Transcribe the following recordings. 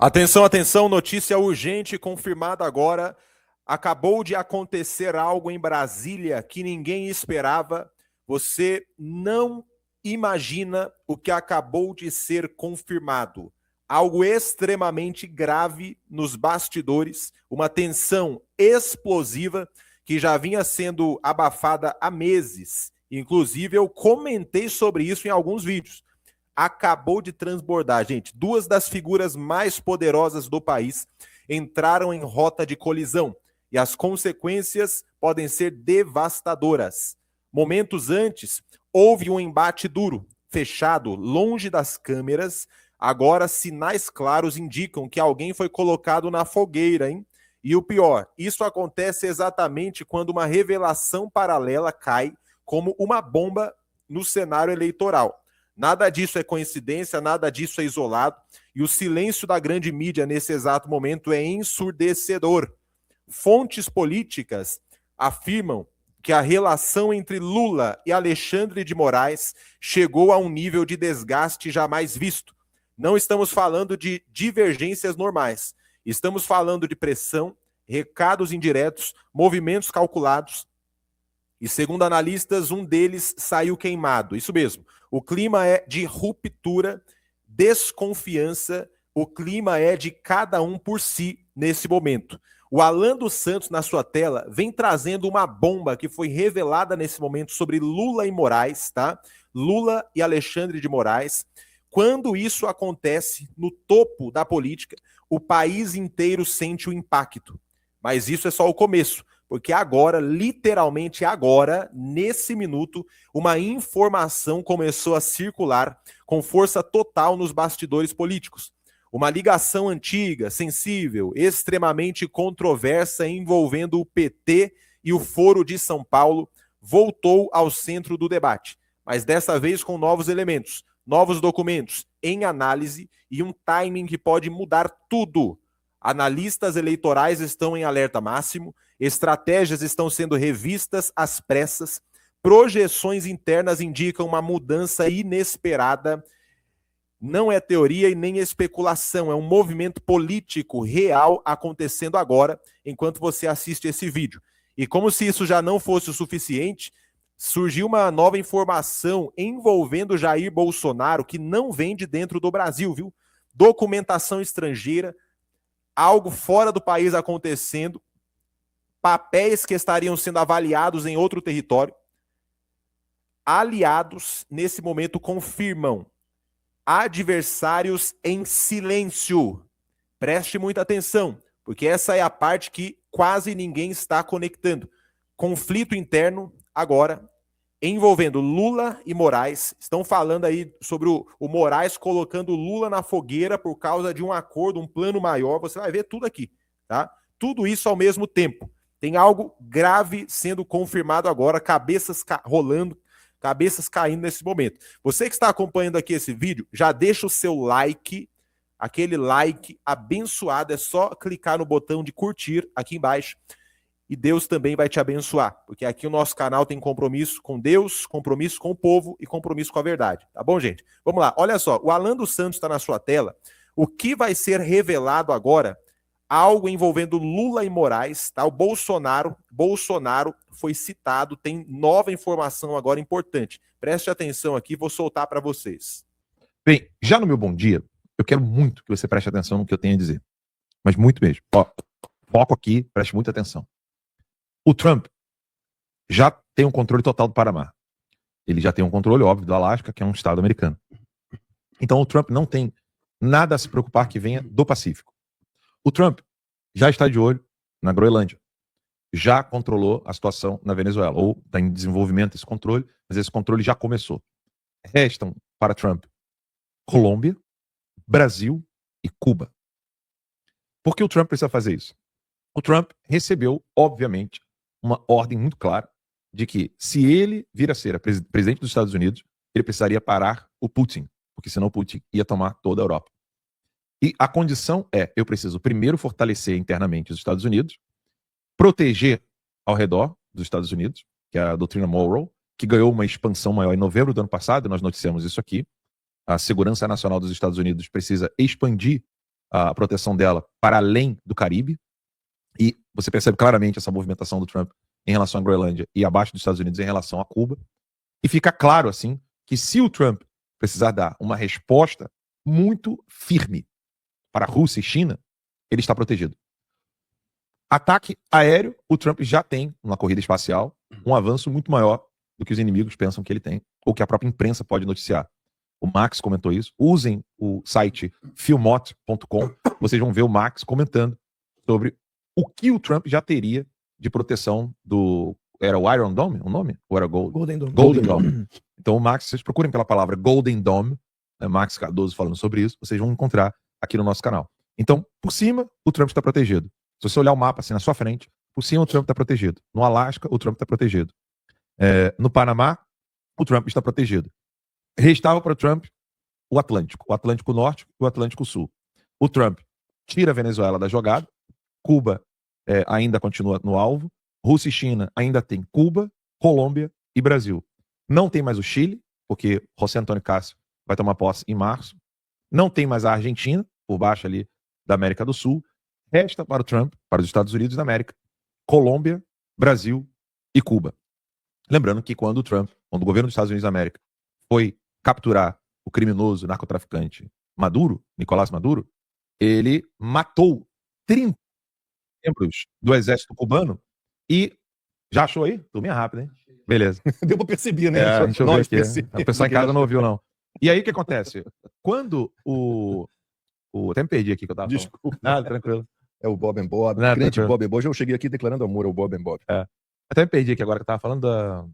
Atenção, atenção, notícia urgente confirmada agora. Acabou de acontecer algo em Brasília que ninguém esperava. Você não imagina o que acabou de ser confirmado. Algo extremamente grave nos bastidores, uma tensão explosiva que já vinha sendo abafada há meses. Inclusive, eu comentei sobre isso em alguns vídeos. Acabou de transbordar, gente. Duas das figuras mais poderosas do país entraram em rota de colisão e as consequências podem ser devastadoras. Momentos antes, houve um embate duro, fechado, longe das câmeras. Agora, sinais claros indicam que alguém foi colocado na fogueira, hein? E o pior, isso acontece exatamente quando uma revelação paralela cai como uma bomba no cenário eleitoral. Nada disso é coincidência, nada disso é isolado, e o silêncio da grande mídia nesse exato momento é ensurdecedor. Fontes políticas afirmam que a relação entre Lula e Alexandre de Moraes chegou a um nível de desgaste jamais visto. Não estamos falando de divergências normais, estamos falando de pressão, recados indiretos, movimentos calculados, e segundo analistas, um deles saiu queimado. Isso mesmo. O clima é de ruptura, desconfiança, o clima é de cada um por si nesse momento. O Alan dos Santos, na sua tela, vem trazendo uma bomba que foi revelada nesse momento sobre Lula e Moraes, tá? Lula e Alexandre de Moraes. Quando isso acontece no topo da política, o país inteiro sente o impacto. Mas isso é só o começo. Porque agora, literalmente agora, nesse minuto, uma informação começou a circular com força total nos bastidores políticos. Uma ligação antiga, sensível, extremamente controversa envolvendo o PT e o Foro de São Paulo voltou ao centro do debate, mas dessa vez com novos elementos, novos documentos em análise e um timing que pode mudar tudo. Analistas eleitorais estão em alerta máximo, estratégias estão sendo revistas às pressas, projeções internas indicam uma mudança inesperada. Não é teoria e nem especulação, é um movimento político real acontecendo agora, enquanto você assiste esse vídeo. E como se isso já não fosse o suficiente, surgiu uma nova informação envolvendo Jair Bolsonaro que não vem de dentro do Brasil, viu? Documentação estrangeira, algo fora do país acontecendo, papéis que estariam sendo avaliados em outro território. Aliados, nesse momento, confirmam adversários em silêncio. Preste muita atenção, porque essa é a parte que quase ninguém está conectando. Conflito interno, agora, envolvendo Lula e Moraes. Estão falando aí sobre o Moraes colocando Lula na fogueira por causa de um acordo, um plano maior. Você vai ver tudo aqui, tá? Tudo isso ao mesmo tempo. Tem algo grave sendo confirmado agora, cabeças rolando, cabeças caindo nesse momento. Você que está acompanhando aqui esse vídeo, já deixa o seu like, aquele like abençoado, é só clicar no botão de curtir aqui embaixo e Deus também vai te abençoar, porque aqui o nosso canal tem compromisso com Deus, compromisso com o povo e compromisso com a verdade, tá bom, gente? Vamos lá, olha só, o Alan dos Santos está na sua tela, o que vai ser revelado agora? Algo envolvendo Lula e Moraes, tá? O Bolsonaro foi citado, tem nova informação agora importante. Preste atenção aqui, vou soltar para vocês. Bem, já no meu bom dia, eu quero muito que você preste atenção no que eu tenho a dizer. Mas muito mesmo. Ó, foco aqui, preste muita atenção. O Trump já tem um controle total do Panamá. Ele já tem um controle, óbvio, do Alasca, que é um estado americano. Então o Trump não tem nada a se preocupar que venha do Pacífico. O Trump já está de olho na Groenlândia. Já controlou a situação na Venezuela. Ou está em desenvolvimento esse controle, mas esse controle já começou. Restam para Trump Colômbia, Brasil e Cuba. Por que o Trump precisa fazer isso? O Trump recebeu, obviamente, uma ordem muito clara de que se ele vir a ser presidente dos Estados Unidos, ele precisaria parar o Putin, porque senão o Putin ia tomar toda a Europa. E a condição é, eu preciso primeiro fortalecer internamente os Estados Unidos, proteger ao redor dos Estados Unidos, que é a doutrina Monroe, que ganhou uma expansão maior em novembro do ano passado, nós noticiamos isso aqui. A segurança nacional dos Estados Unidos precisa expandir a proteção dela para além do Caribe. E você percebe claramente essa movimentação do Trump em relação à Groenlândia e abaixo dos Estados Unidos em relação a Cuba. E fica claro, assim, que se o Trump precisar dar uma resposta muito firme para a Rússia e China, ele está protegido. Ataque aéreo, o Trump já tem, uma corrida espacial, um avanço muito maior do que os inimigos pensam que ele tem, ou que a própria imprensa pode noticiar. O Max comentou isso. Usem o site filmot.com, vocês vão ver o Max comentando sobre o que o Trump já teria de proteção do... Era o Iron Dome o nome? Ou era Golden Dome. Golden Dome. Então o Max, vocês procurem pela palavra Golden Dome, né, Max Cardoso falando sobre isso, vocês vão encontrar aqui no nosso canal. Então, por cima, o Trump está protegido. Se você olhar o mapa assim na sua frente, por cima o Trump está protegido. No Alasca, o Trump está protegido. No Panamá, o Trump está protegido. Restava para o Trump o Atlântico Norte e o Atlântico Sul. O Trump tira a Venezuela da jogada, Cuba ainda continua no alvo, Rússia e China ainda tem Cuba, Colômbia e Brasil. Não tem mais o Chile, porque José Antônio Cássio vai tomar posse em março. Não tem mais a Argentina, por baixo ali da América do Sul. Resta para o Trump, para os Estados Unidos da América, Colômbia, Brasil e Cuba. Lembrando que quando o governo dos Estados Unidos da América foi capturar o criminoso narcotraficante Maduro, Nicolás Maduro, ele matou 30 membros do exército cubano e... Já achou aí? Turminha rápida, hein? Beleza. Deu pra perceber, né? Deixa eu ver aqui. A pessoa em casa não ouviu, não. E aí, o que acontece? Quando até me perdi aqui que eu tava falando. Desculpa. Nada, tranquilo. É o Bob and Bob. Nada, Crente tranquilo. Bob and Bob. Eu cheguei aqui declarando amor ao Bob and Bob. Até me perdi aqui agora que eu tava falando da...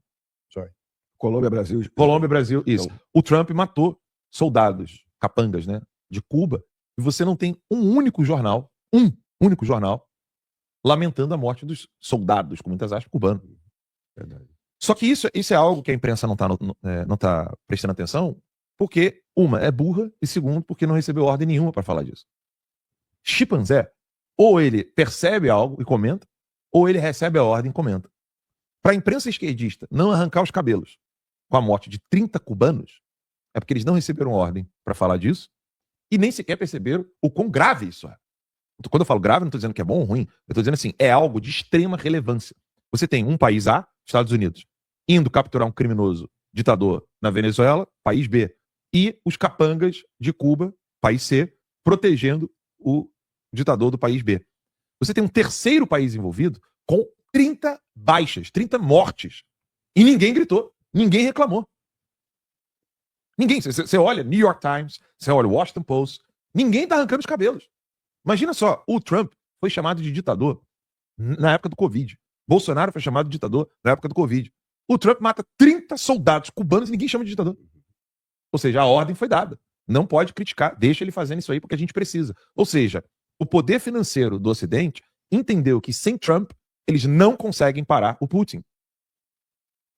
Colômbia, Brasil. Colômbia, Brasil, isso. Então, O Trump matou soldados, capangas, né, de Cuba, e você não tem um único jornal lamentando a morte dos soldados, com muitas aspas, cubanos. verdade. Só que isso é algo que a imprensa não tá prestando atenção, porque, uma, é burra, e segundo, porque não recebeu ordem nenhuma para falar disso. Chimpanzé, ou ele percebe algo e comenta, ou ele recebe a ordem e comenta. Para a imprensa esquerdista não arrancar os cabelos com a morte de 30 cubanos, é porque eles não receberam ordem para falar disso e nem sequer perceberam o quão grave isso é. Quando eu falo grave, não estou dizendo que é bom ou ruim, eu estou dizendo assim, é algo de extrema relevância. Você tem um país A, Estados Unidos, indo capturar um criminoso ditador na Venezuela, país B, e os capangas de Cuba, país C, protegendo o ditador do país B. Você tem um terceiro país envolvido com 30 baixas, 30 mortes. E ninguém gritou, ninguém reclamou. Ninguém. Você olha New York Times, você olha Washington Post, ninguém está arrancando os cabelos. Imagina só, o Trump foi chamado de ditador na época do Covid. Bolsonaro foi chamado de ditador na época do Covid. O Trump mata 30 soldados cubanos e ninguém chama de ditador. Ou seja, a ordem foi dada. Não pode criticar, deixa ele fazendo isso aí porque a gente precisa. Ou seja, o poder financeiro do Ocidente entendeu que sem Trump eles não conseguem parar o Putin.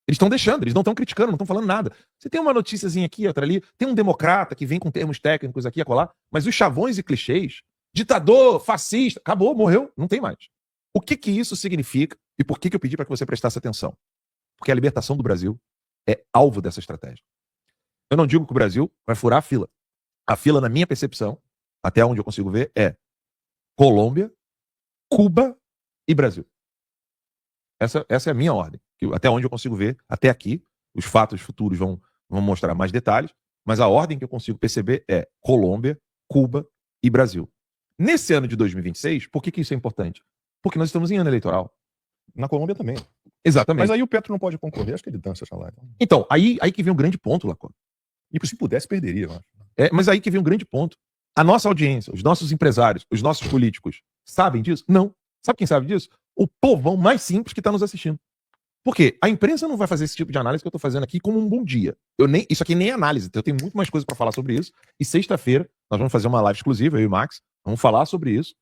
Eles estão deixando, eles não estão criticando, não estão falando nada. Você tem uma noticiazinha aqui, outra ali, tem um democrata que vem com termos técnicos aqui e acolá, mas os chavões e clichês, ditador, fascista, acabou, morreu, não tem mais. O que isso significa e por que eu pedi para que você prestasse atenção? Porque a libertação do Brasil é alvo dessa estratégia. Eu não digo que o Brasil vai furar a fila. A fila, na minha percepção, até onde eu consigo ver, é Colômbia, Cuba e Brasil. Essa é a minha ordem. Até onde eu consigo ver, até aqui, os fatos futuros vão mostrar mais detalhes, mas a ordem que eu consigo perceber é Colômbia, Cuba e Brasil. Nesse ano de 2026, por que isso é importante? Porque nós estamos em ano eleitoral. Na Colômbia também. Exatamente. Mas aí o Petro não pode concorrer, acho que ele dança essa lá. Então, aí que vem um grande ponto, Lacô. E se pudesse, perderia, eu acho. Mas aí que vem um grande ponto. A nossa audiência, os nossos empresários, os nossos políticos, sabem disso? Não. Sabe quem sabe disso? O povão mais simples que está nos assistindo. Por quê? A imprensa não vai fazer esse tipo de análise que eu estou fazendo aqui como um bom dia. Isso aqui nem é análise, eu tenho muito mais coisa para falar sobre isso. E sexta-feira nós vamos fazer uma live exclusiva, eu e o Max, vamos falar sobre isso,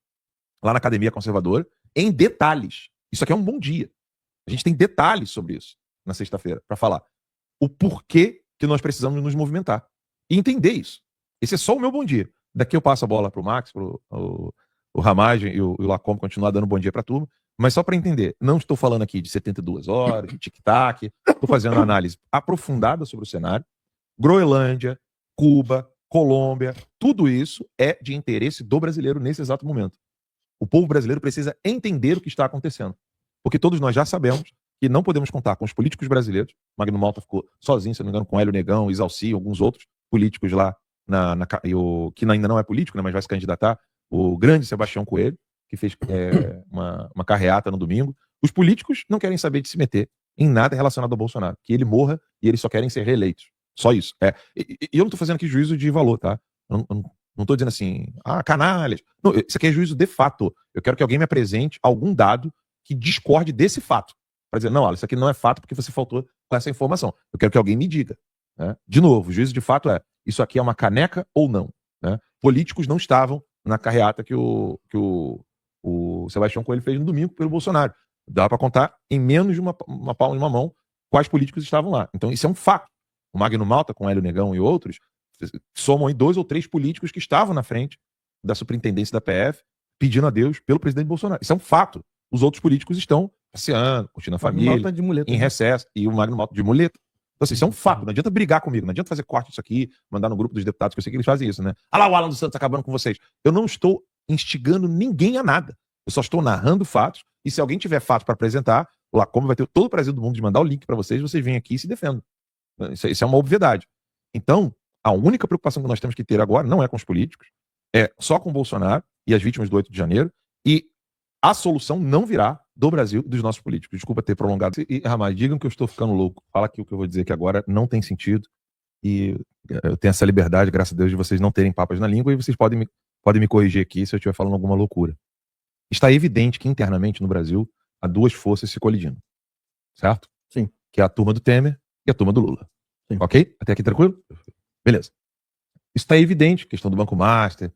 lá na Academia Conservadora, em detalhes. Isso aqui é um bom dia. A gente tem detalhes sobre isso na sexta-feira, para falar o porquê que nós precisamos nos movimentar. E entender isso. Esse é só o meu bom dia. Daqui eu passo a bola para o Max, para o Ramagem e o Lacombe continuar dando bom dia para a turma. Mas só para entender, não estou falando aqui de 72 horas, de tic-tac, estou fazendo uma análise aprofundada sobre o cenário. Groenlândia, Cuba, Colômbia, tudo isso é de interesse do brasileiro nesse exato momento. O povo brasileiro precisa entender o que está acontecendo. Porque todos nós já sabemos que não podemos contar com os políticos brasileiros. Magno Malta ficou sozinho, se não me engano, com Hélio Negão, Isalci, alguns outros políticos lá, que ainda não é político, né, mas vai se candidatar, o grande Sebastião Coelho, que fez uma carreata no domingo. Os políticos não querem saber de se meter em nada relacionado ao Bolsonaro. Que ele morra e eles só querem ser reeleitos. Só isso. E eu não estou fazendo aqui juízo de valor, tá? Eu não estou dizendo assim, canalhas. Não, isso aqui é juízo de fato. Eu quero que alguém me apresente algum dado que discorde desse fato. Para dizer, não, olha, isso aqui não é fato porque você faltou com essa informação. Eu quero que alguém me diga. Né? De novo, o juízo de fato isso aqui é uma caneca ou não. Né? Políticos não estavam na carreata que o Sebastião Coelho fez no domingo pelo Bolsonaro. Dá para contar em menos de uma palma de uma mão quais políticos estavam lá. Então isso é um fato. O Magno Malta, com Hélio Negão e outros, somam aí 2 ou 3 políticos que estavam na frente da superintendência da PF pedindo a Deus pelo presidente Bolsonaro. Isso é um fato. Os outros políticos estão passeando, curtindo a família, de muleta, em recesso, e o Magno Malta de muleta. Então, assim, isso é um fato. Não adianta brigar comigo, não adianta fazer corte disso aqui, mandar no grupo dos deputados, que eu sei que eles fazem isso, né? Ah lá, o Alan dos Santos acabando com vocês. Eu não estou instigando ninguém a nada. Eu só estou narrando fatos, e se alguém tiver fatos para apresentar, lá como vai ter todo o prazer do mundo de mandar o link para vocês vêm aqui e se defendam. Isso é uma obviedade. Então, a única preocupação que nós temos que ter agora não é com os políticos, é só com o Bolsonaro e as vítimas do 8 de janeiro, e a solução não virá do Brasil e dos nossos políticos. Desculpa ter prolongado. E, Ramais, digam que eu estou ficando louco. Fala aqui o que eu vou dizer que agora não tem sentido, e eu tenho essa liberdade, graças a Deus, de vocês não terem papas na língua, e vocês podem me corrigir aqui se eu estiver falando alguma loucura. Está evidente que internamente no Brasil há 2 forças se colidindo. Certo? Sim. Que é a turma do Temer e a turma do Lula. Sim. Ok? Até aqui tranquilo? Beleza. Isso está evidente, questão do Banco Master,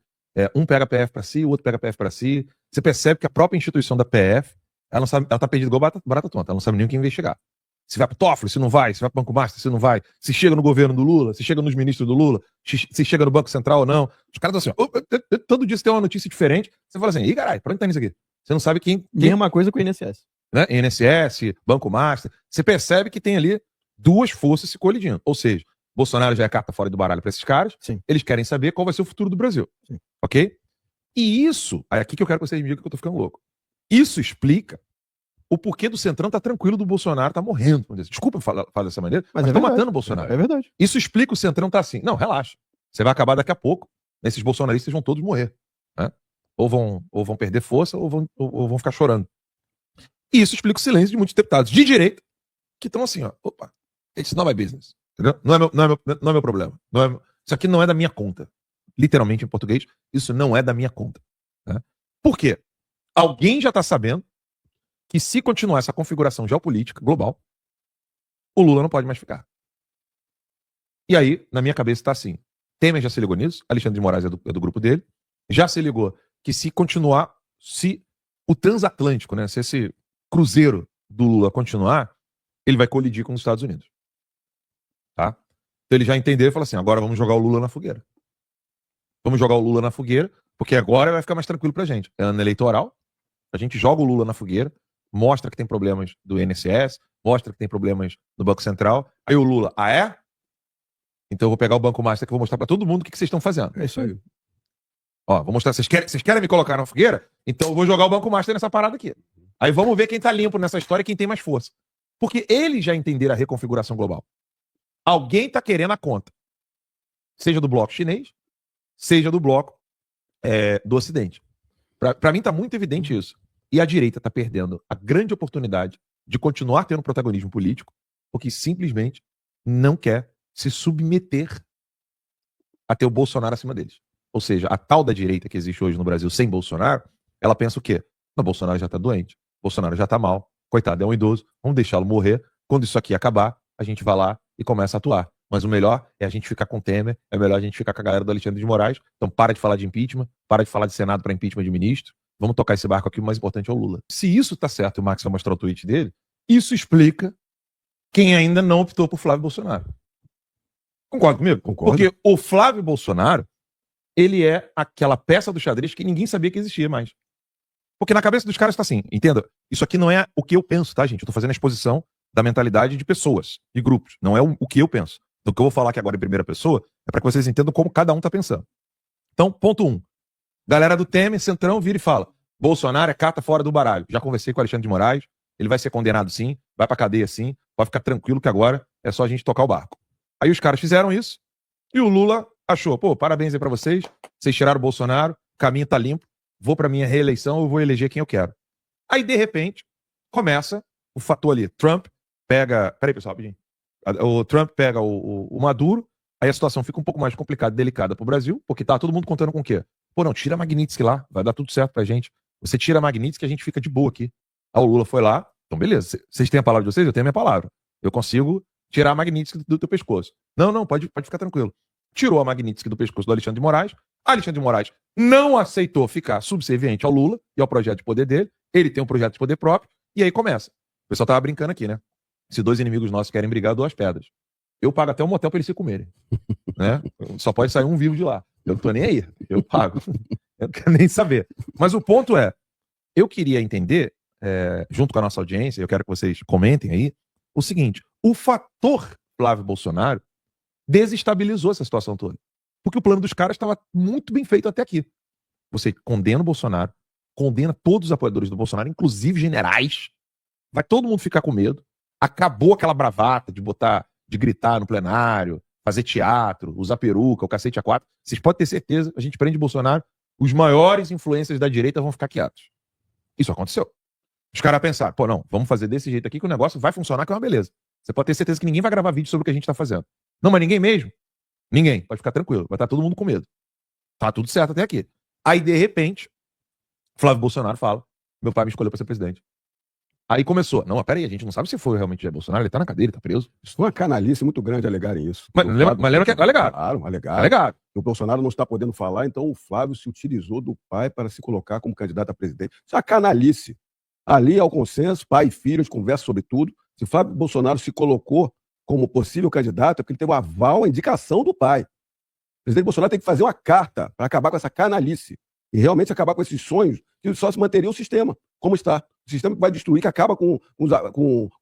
um pega a PF para si, o outro pega a PF para si. Você percebe que a própria instituição da PF, ela está perdida igual barata tonta, ela não sabe nem o que investigar. Se vai para o Toffoli, se não vai, se vai para o Banco Master, se não vai, se chega no governo do Lula, se chega nos ministros do Lula, se chega no Banco Central ou não. Os caras estão assim, todo dia você tem uma notícia diferente, você fala assim, ih, caralho, pra onde tá isso aqui? Você não sabe quem... Mesma coisa com o INSS. Né? INSS, Banco Master, você percebe que tem ali 2 forças se colidindo. Ou seja, Bolsonaro já é carta fora do baralho para esses caras. Sim. Eles querem saber qual vai ser o futuro do Brasil. Sim. Ok? E isso, é aqui que eu quero que vocês me digam que eu tô ficando louco. Isso explica o porquê do Centrão tá tranquilo, do Bolsonaro tá morrendo. Desculpa falar dessa maneira, mas estão matando o Bolsonaro. É verdade. Isso explica o Centrão tá assim. Não, relaxa. Você vai acabar daqui a pouco. Esses bolsonaristas vão todos morrer. Né? Ou vão perder força ou vão ficar chorando. E isso explica o silêncio de muitos deputados de direita que estão assim, ó. Opa, it's not my business. Entendeu? Não é meu problema. Isso aqui não é da minha conta. Literalmente em português, isso não é da minha conta. Né? Por quê? Alguém já está sabendo que se continuar essa configuração geopolítica global, o Lula não pode mais ficar. E aí, na minha cabeça está assim, Temer já se ligou nisso, Alexandre de Moraes é do grupo dele, já se ligou que se continuar, se o transatlântico, né, se esse cruzeiro do Lula continuar, ele vai colidir com os Estados Unidos. Tá? Então ele já entendeu e falou assim, agora vamos jogar o Lula na fogueira. Vamos jogar o Lula na fogueira, porque agora vai ficar mais tranquilo pra gente. É ano eleitoral, a gente joga o Lula na fogueira, mostra que tem problemas do INSS, mostra que tem problemas no Banco Central, aí o Lula, então eu vou pegar o Banco Master que eu vou mostrar pra todo mundo o que vocês estão fazendo. É isso aí. Ó, vou mostrar, vocês querem me colocar na fogueira? Então eu vou jogar o Banco Master nessa parada aqui. Aí vamos ver quem tá limpo nessa história e quem tem mais força. Porque eles já entenderam a reconfiguração global. Alguém tá querendo a conta. Seja do bloco chinês, seja do bloco do Ocidente. Pra mim tá muito evidente isso. E a direita tá perdendo a grande oportunidade de continuar tendo protagonismo político, porque simplesmente não quer se submeter a ter o Bolsonaro acima deles. Ou seja, a tal da direita que existe hoje no Brasil sem Bolsonaro, ela pensa o quê? Não, Bolsonaro já tá doente, Bolsonaro já tá mal, coitado, é um idoso, vamos deixá-lo morrer. Quando isso aqui acabar, a gente vai lá e começa a atuar. Mas o melhor é a gente ficar com o Temer, é melhor a gente ficar com a galera do Alexandre de Moraes. Então para de falar de impeachment, para de falar de Senado para impeachment de ministro. Vamos tocar esse barco aqui, o mais importante é o Lula. Se isso tá certo, e o Max vai mostrar o tweet dele, isso explica quem ainda não optou por Flávio Bolsonaro. Concorda comigo? Concordo. Porque o Flávio Bolsonaro, ele é aquela peça do xadrez que ninguém sabia que existia mais. Porque na cabeça dos caras tá assim, entenda, isso aqui não é o que eu penso, tá, gente? Eu tô fazendo a exposição da mentalidade de pessoas, de grupos. Não é o que eu penso. Então, o que eu vou falar aqui agora em primeira pessoa É para que vocês entendam como cada um está pensando. Então, ponto 1. Galera do Temer, Centrão, vira e fala: Bolsonaro é carta fora do baralho. Já conversei com o Alexandre de Moraes, ele vai ser condenado sim, vai pra cadeia sim, pode ficar tranquilo que agora é só a gente tocar o barco. Aí os caras fizeram isso, e o Lula achou: pô, parabéns aí pra vocês tiraram o Bolsonaro, o caminho tá limpo, vou pra minha reeleição, eu vou eleger quem eu quero. Aí, de repente, começa o fator ali. Trump pega... Peraí, pessoal, rapidinho. O Trump pega o Maduro, aí a situação fica um pouco mais complicada e delicada pro Brasil, porque tá todo mundo contando com o quê? Pô, não, tira a Magnitsky lá, vai dar tudo certo pra gente. Você tira a Magnitsky, a gente fica de boa aqui. Aí o Lula foi lá, então beleza, vocês têm a palavra de vocês, eu tenho a minha palavra. Eu consigo tirar a Magnitsky do teu pescoço. Não, pode ficar tranquilo. Tirou a Magnitsky do pescoço do Alexandre de Moraes, Alexandre de Moraes não aceitou ficar subserviente ao Lula e ao projeto de poder dele, ele tem um projeto de poder próprio, e aí começa. O pessoal tava brincando aqui, né? Se dois inimigos nossos querem brigar, 2 pedras. Eu pago até um motel pra eles se comerem. Né? Só pode sair um vivo de lá. Eu não tô nem aí, eu pago. Eu não quero nem saber. Mas o ponto é, eu queria entender, junto com a nossa audiência, eu quero que vocês comentem aí, o seguinte: o fator Flávio Bolsonaro desestabilizou essa situação toda. Porque o plano dos caras estava muito bem feito até aqui. Você condena o Bolsonaro, condena todos os apoiadores do Bolsonaro, inclusive generais, vai todo mundo ficar com medo, acabou aquela bravata de gritar no plenário, fazer teatro, usar peruca, o cacete a 4. Vocês podem ter certeza, a gente prende Bolsonaro, os maiores influências da direita vão ficar quietos. Isso aconteceu. Os caras pensaram: pô, não, vamos fazer desse jeito aqui que o negócio vai funcionar, que é uma beleza. Você pode ter certeza que ninguém vai gravar vídeo sobre o que a gente tá fazendo. Não, mas ninguém mesmo? Ninguém. Pode ficar tranquilo. Vai estar todo mundo com medo. Tá tudo certo até aqui. Aí, de repente, Flávio Bolsonaro fala: meu pai me escolheu pra ser presidente. Aí começou: não, mas peraí, a gente não sabe se foi realmente Jair Bolsonaro, ele tá na cadeia, ele tá preso. Isso foi uma canalice muito grande alegarem isso. Mas lembra que alegaram. Claro, alegaram. Alegaram. O Bolsonaro não está podendo falar, então o Flávio se utilizou do pai para se colocar como candidato a presidente. Isso é uma canalice. Ali é o consenso, pai e filho, a gente conversa sobre tudo. Se Flávio Bolsonaro se colocou como possível candidato, é porque ele teve o aval, a indicação do pai. O presidente Bolsonaro tem que fazer uma carta para acabar com essa canalice e realmente acabar com esses sonhos que só se manteria o sistema como está. O sistema que vai destruir, que acaba com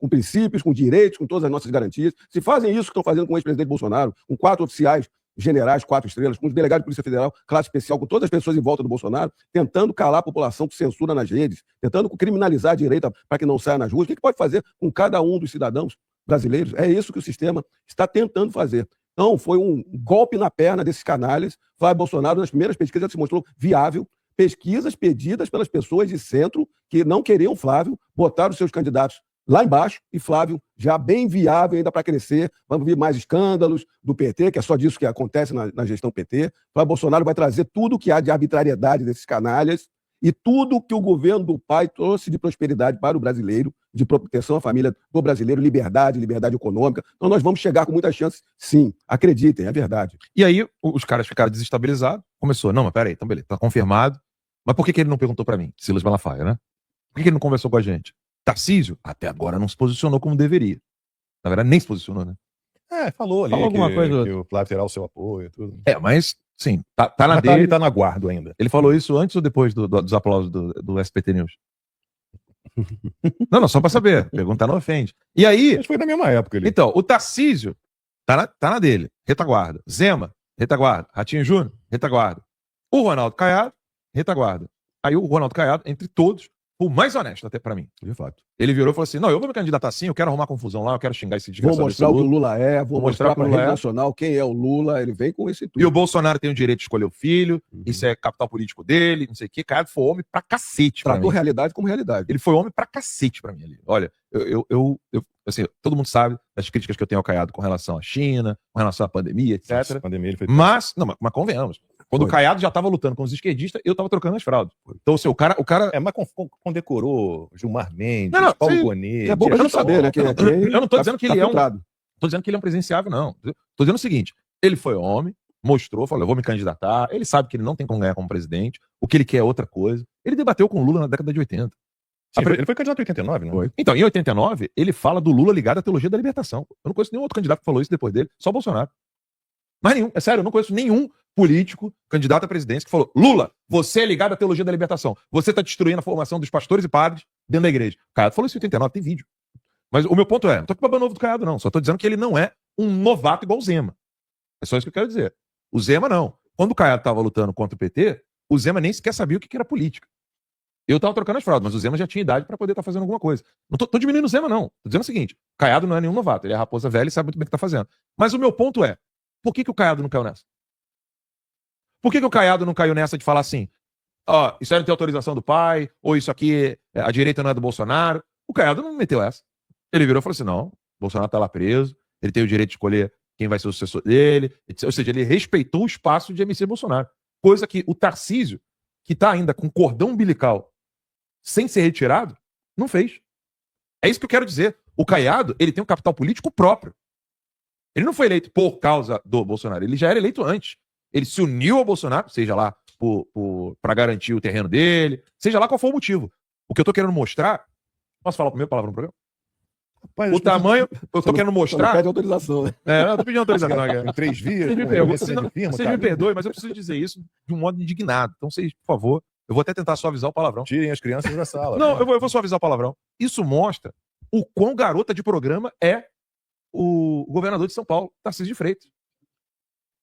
princípios, com direitos, com todas as nossas garantias. Se fazem isso que estão fazendo com o ex-presidente Bolsonaro, com 4 oficiais generais, 4 estrelas, com os delegados de Polícia Federal, classe especial, com todas as pessoas em volta do Bolsonaro, tentando calar a população com censura nas redes, tentando criminalizar a direita para que não saia nas ruas. O que pode fazer com cada um dos cidadãos brasileiros? É isso que o sistema está tentando fazer. Então, foi um golpe na perna desses canalhas. Flávio Bolsonaro, nas primeiras pesquisas, já se mostrou viável. Pesquisas pedidas pelas pessoas de centro que não queriam Flávio, botaram os seus candidatos lá embaixo, e Flávio já bem viável ainda para crescer. Vamos ver mais escândalos do PT, que é só disso que acontece na gestão PT. Flávio Bolsonaro vai trazer tudo o que há de arbitrariedade desses canalhas e tudo que o governo do pai trouxe de prosperidade para o brasileiro, de proteção à família do brasileiro, liberdade econômica. Então nós vamos chegar com muitas chances, sim. Acreditem, é verdade. E aí os caras ficaram desestabilizados. Começou: não, mas peraí, então beleza, tá confirmado. Mas por que ele não perguntou para mim? Silas Malafaia, né? Por que ele não conversou com a gente? Tarcísio, até agora não se posicionou como deveria. Na verdade, nem se posicionou, né? Falou ali alguma coisa que o Flávio terá o seu apoio. Tudo. Mas, sim, tá na dele. Ele tá no aguardo ainda. Ele falou isso antes ou depois dos aplausos do SPT News? Não, só pra saber. Perguntar não ofende. E aí... Mas foi na mesma época. Então, o Tarcísio tá na dele. Retaguarda. Zema, retaguarda. Ratinho Júnior, retaguarda. O Ronaldo Caiado, retaguarda. Aí o Ronaldo Caiado, entre todos, o mais honesto até pra mim. De fato. Ele virou e falou assim: não, eu vou me candidatar assim, eu quero arrumar confusão lá, eu quero xingar esse desgraçado. Vou mostrar o que o Lula é, vou mostrar para a rede nacional quem é o Lula, ele vem com esse tudo. E o Bolsonaro tem o direito de escolher o filho, isso é capital político dele, não sei o quê. Caiado foi homem pra cacete. Tratou realidade como realidade. Ele foi homem pra cacete pra mim ali. Olha, assim, todo mundo sabe das críticas que eu tenho ao Caiado com relação à China, com relação à pandemia, etc. Nossa, pandemia, ele foi... Mas convenhamos. Quando o Caiado já estava lutando com os esquerdistas, eu estava trocando as fraldas. Então, assim, o cara... mas condecorou Gilmar Mendes, não, Paulo Bonet... É bom pra gente saber, né? Eu não tô dizendo que ele é um... Tô dizendo que ele é um presidenciável, não. Tô dizendo o seguinte: ele foi homem, mostrou, falou: eu vou me candidatar. Ele sabe que ele não tem como ganhar como presidente. O que ele quer é outra coisa. Ele debateu com o Lula na década de 80. Sim, ele foi candidato em 89, não foi? Então, em 89, ele fala do Lula ligado à teologia da libertação. Eu não conheço nenhum outro candidato que falou isso depois dele, só o Bolsonaro. Mas nenhum, é sério, eu não conheço nenhum político, candidato à presidência, que falou: Lula, você é ligado à teologia da libertação. Você está destruindo a formação dos pastores e padres dentro da igreja. O Caiado falou isso em 89, tem vídeo. Mas o meu ponto não tô aqui babando ovo do Caiado, não. Só tô dizendo que ele não é um novato igual o Zema. É só isso que eu quero dizer. O Zema não. Quando o Caiado estava lutando contra o PT, o Zema nem sequer sabia o que era política. Eu estava trocando as fraldas, mas o Zema já tinha idade para poder estar fazendo alguma coisa. Não tô diminuindo o Zema, não. Tô dizendo o seguinte: o Caiado não é nenhum novato. Ele é raposa velha e sabe muito bem o que está fazendo. Mas o meu ponto é, por que o Caiado não caiu nessa? Por que o Caiado não caiu nessa de falar assim, ó, isso aí não tem autorização do pai, ou isso aqui, a direita não é do Bolsonaro? O Caiado não meteu essa. Ele virou e falou assim, não, o Bolsonaro tá lá preso, ele tem o direito de escolher quem vai ser o sucessor dele, ou seja, ele respeitou o espaço de MC Bolsonaro. Coisa que o Tarcísio, que tá ainda com cordão umbilical sem ser retirado, não fez. É isso que eu quero dizer. O Caiado, ele tem um capital político próprio. Ele não foi eleito por causa do Bolsonaro, ele já era eleito antes. Ele se uniu ao Bolsonaro, seja lá para garantir o terreno dele, seja lá qual for o motivo. O que eu tô querendo mostrar... Posso falar a primeira palavra no programa? Rapaz, O tamanho... Eu tô querendo mostrar... Pede autorização, né? Eu tô pedindo autorização aqui. Em 3 vias. Vocês me perdoem, mas eu preciso dizer isso de um modo indignado. Então, vocês, por favor, eu vou até tentar suavizar o palavrão. Tirem as crianças da sala. Não, eu vou suavizar o palavrão. Isso mostra o quão garota de programa é o governador de São Paulo, Tarcísio de Freitas.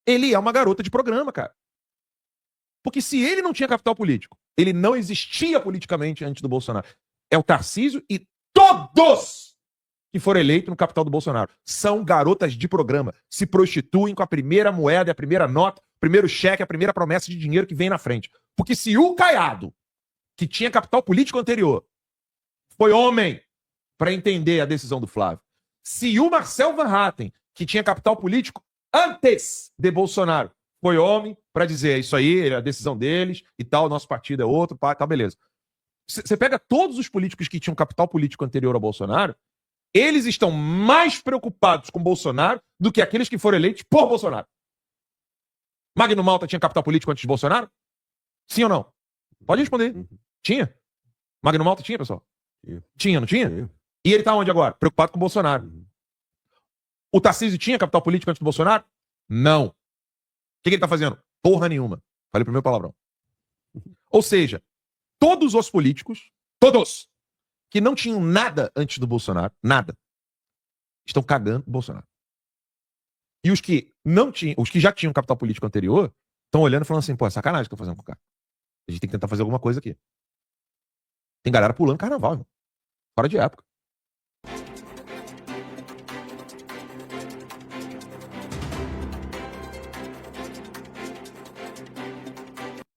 Ele é uma garota de programa, cara. Porque se ele não tinha capital político, ele não existia politicamente antes do Bolsonaro. É o Tarcísio e todos que foram eleitos no capital do Bolsonaro são garotas de programa. Se prostituem com a primeira moeda, a primeira nota, o primeiro cheque, a primeira promessa de dinheiro que vem na frente. Porque se o Caiado, que tinha capital político anterior, foi homem para entender a decisão do Flávio, se o Marcel Van Hatten, que tinha capital político antes de Bolsonaro, foi homem para dizer isso aí, é a decisão deles e tal, nosso partido é outro, tá, beleza. Você pega todos os políticos que tinham capital político anterior ao Bolsonaro, eles estão mais preocupados com Bolsonaro do que aqueles que foram eleitos por Bolsonaro. Magno Malta tinha capital político antes de Bolsonaro? Sim ou não? Pode responder. Tinha? Magno Malta tinha, pessoal? Tinha, não tinha? E ele tá onde agora? Preocupado com Bolsonaro. O Tarcísio tinha capital político antes do Bolsonaro? Não. O que ele tá fazendo? Porra nenhuma. Falei pro meu palavrão. Ou seja, todos os políticos, todos, que não tinham nada antes do Bolsonaro, nada, estão cagando o Bolsonaro. E os que não tinham, os que já tinham capital político anterior, estão olhando e falando assim, pô, é sacanagem que eu tô fazendo com o cara. A gente tem que tentar fazer alguma coisa aqui. Tem galera pulando carnaval, irmão. Fora de época.